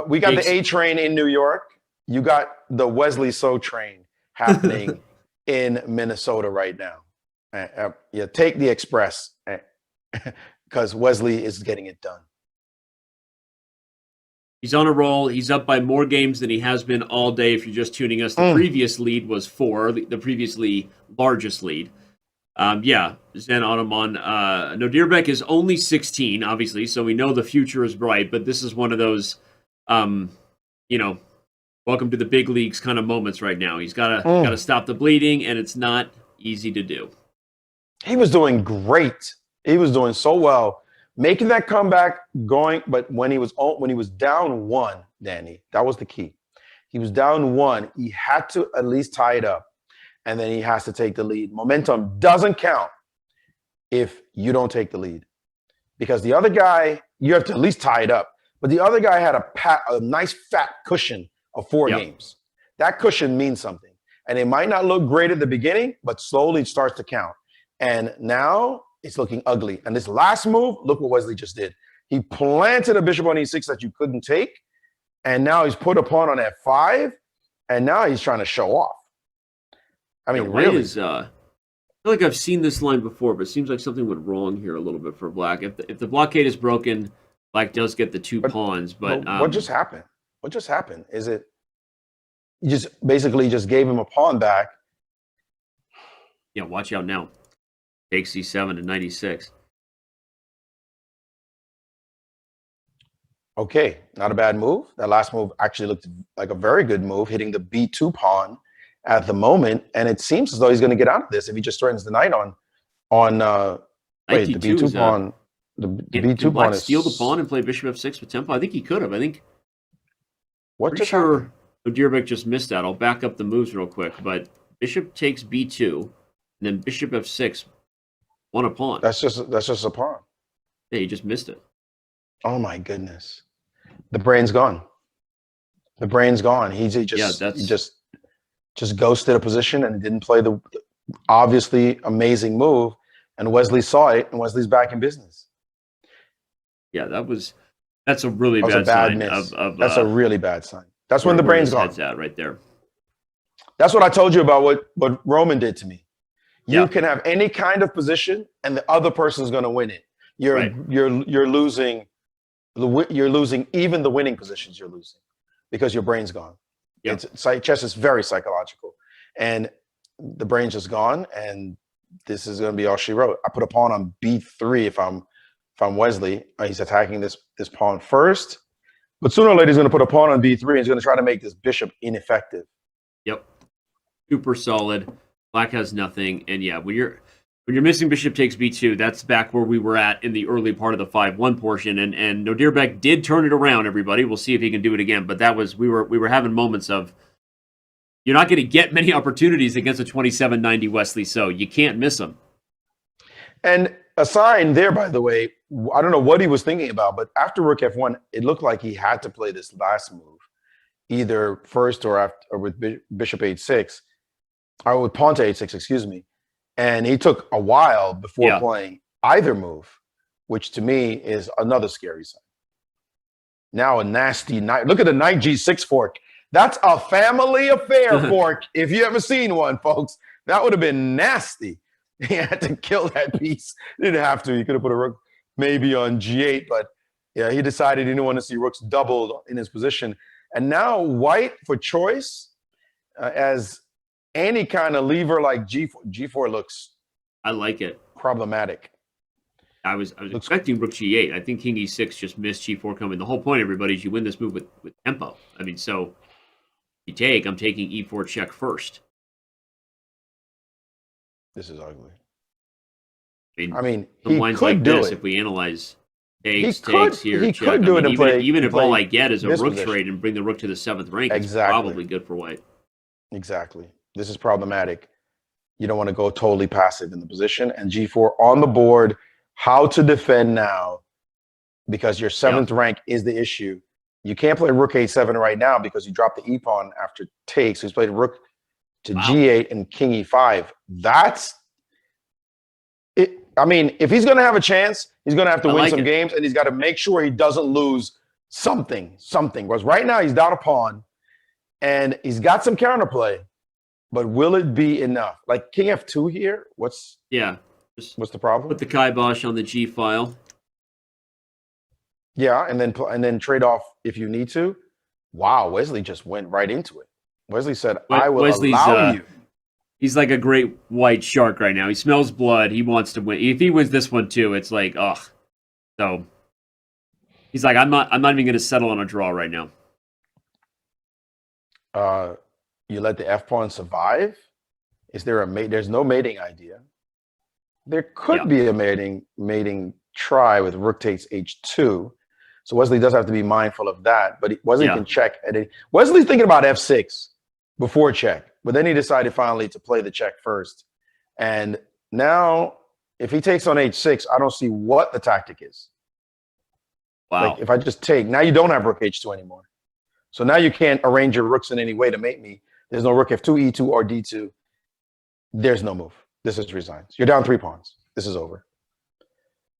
We got the A train in New York. You got the Wesley So train happening in Minnesota right now. Yeah, take the express because Wesley is getting it done. He's on a roll. He's up by more games than he has been all day. If you're just tuning us, the previous lead was 4, the previously largest lead. Yeah, Zen Ottoman. Nodirbek is only 16, obviously, so we know the future is bright, but this is one of those, you know, welcome to the big leagues kind of moments right now. He's got to stop the bleeding, and it's not easy to do. He was doing great. He was doing so well, making that comeback going. But when he was down 1, Danny, that was the key. He was down 1. He had to at least tie it up, and then he has to take the lead. Momentum doesn't count if you don't take the lead, because the other guy, you have to at least tie it up. But the other guy had a nice fat cushion of 4 games. That cushion means something. And it might not look great at the beginning, but slowly it starts to count. And now it's looking ugly. And this last move, look what Wesley just did. He planted a bishop on e6 that you couldn't take. And now he's put a pawn on f5. And now he's trying to show off. I mean, really. I feel like I've seen this line before, but it seems like something went wrong here a little bit for Black. If the blockade is broken, Black does get the 2 pawns. But what just happened? What just happened? Is it you just basically just gave him a pawn back? Yeah, watch out now. Takes c7 and 96. Okay, not a bad move. That last move actually looked like a very good move, hitting the b2 pawn at the moment, and it seems as though he's going to get out of this if he just threatens the knight on the b2 pawn. The b2 pawn is steal the pawn and play bishop f6 with tempo. I think he could have. I think. What pretty sure Nodirbek just missed that. I'll back up the moves real quick, but bishop takes b2, and then bishop f6. Won a pawn. That's just a pawn. Yeah, he just missed it. Oh my goodness, the brain's gone. The brain's gone. He just ghosted a position and didn't play the obviously amazing move. And Wesley saw it, and Wesley's back in business. Yeah, that's a really bad sign. That's a really bad sign. That's when the brain's gone. Head's at right there. That's what I told you about what Roman did to me. You can have any kind of position, and the other person's going to win it. You're losing even the winning positions. You're losing because your brain's gone. Yep. Chess is very psychological, and the brain's just gone. And this is going to be all she wrote. I put a pawn on b3 if I'm Wesley. He's attacking this pawn first, but sooner or later he's going to put a pawn on b3 and he's going to try to make this bishop ineffective. Yep, super solid. Black has nothing, and yeah, when you're missing bishop takes b2, that's back where we were at in the early part of the 5-1 portion, and Nodirbek did turn it around. Everybody, we'll see if he can do it again. But that was we were having moments of you're not going to get many opportunities against a 2790 Wesley, so you can't miss them. And a sign there, by the way, I don't know what he was thinking about, but after rook f1, it looked like he had to play this last move, either first or with bishop h6. Or with pawn to h6, excuse me. And he took a while before playing either move, which to me is another scary sign. Now a nasty knight. Look at the knight g6 fork. That's a family affair fork. If you ever seen one, folks, that would have been nasty. He had to kill that piece. He didn't have to. He could have put a rook maybe on g8, but yeah, he decided he didn't want to see rooks doubled in his position. And now white for choice as any kind of lever like G4 looks. I like it. Problematic. I was expecting rook g8. I think king e6 just missed g4 coming. The whole point, everybody, is you win this move with tempo. I mean, so you take. I'm taking e4 check first. This is ugly. I mean he lines could like do this, it. If we analyze takes here, he check. could do it and play. Even if all I get is a rook position. trade and bring the rook to the 7th rank, it's probably good for white. Exactly. This is problematic. You don't want to go totally passive in the position. And g4 on the board, how to defend now, because your 7th rank is the issue. You can't play rook h7 right now because you dropped the e-pawn after takes. So he's played rook to g8 and king e5. That's it. I mean, if he's going to have a chance, he's going to have to win some games, and he's got to make sure he doesn't lose something. Because right now he's down a pawn, and he's got some counterplay, but will it be enough? Like king f2 here. What's the problem? Put the kibosh on the G file. Yeah, and then trade off if you need to. Wow, Wesley just went right into it. Wesley said, "I will allow you." He's like a great white shark right now. He smells blood. He wants to win. If he wins this one too, it's like, ugh. So he's like, I'm not even going to settle on a draw right now. You let the f pawn survive. Is there a mate? There's no mating idea. There could be a mating try with rook takes h2. So Wesley does have to be mindful of that. But Wesley can check. Wesley's thinking about f6 before check. But then he decided finally to play the check first. And now, if he takes on h6, I don't see what the tactic is. Wow. Like if I just take, now you don't have rook h2 anymore. So now you can't arrange your rooks in any way to mate me. There's no rook f2, e2, or d2. There's no move. This is resigns. You're down 3 pawns. This is over.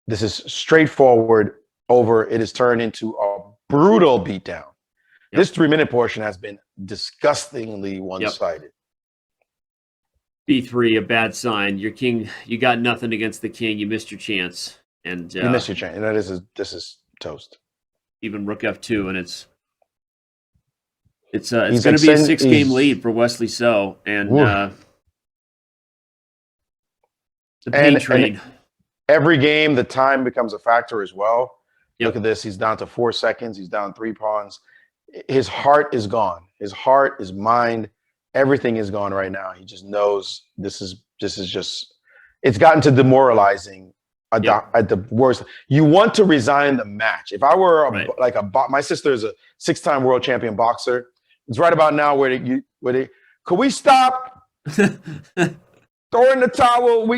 This is straightforward over. It is turned into a brutal beatdown. Yep. This 3-minute portion has been disgustingly one-sided. B3, a bad sign. Your king, you got nothing against the king. You missed your chance. And you missed your chance. And this is toast. Even rook f2, and it's going to be a 6-game lead for Wesley So, and the pain train. And every game, the time becomes a factor as well. Yep. Look at this. He's down to 4 seconds. He's down 3 pawns. His heart is gone. His heart, his mind, everything is gone right now. He just knows this is just, it's gotten to demoralizing at the worst. You want to resign the match. If I were my sister is a 6-time world champion boxer. It's right about now could we stop? Throw in the towel.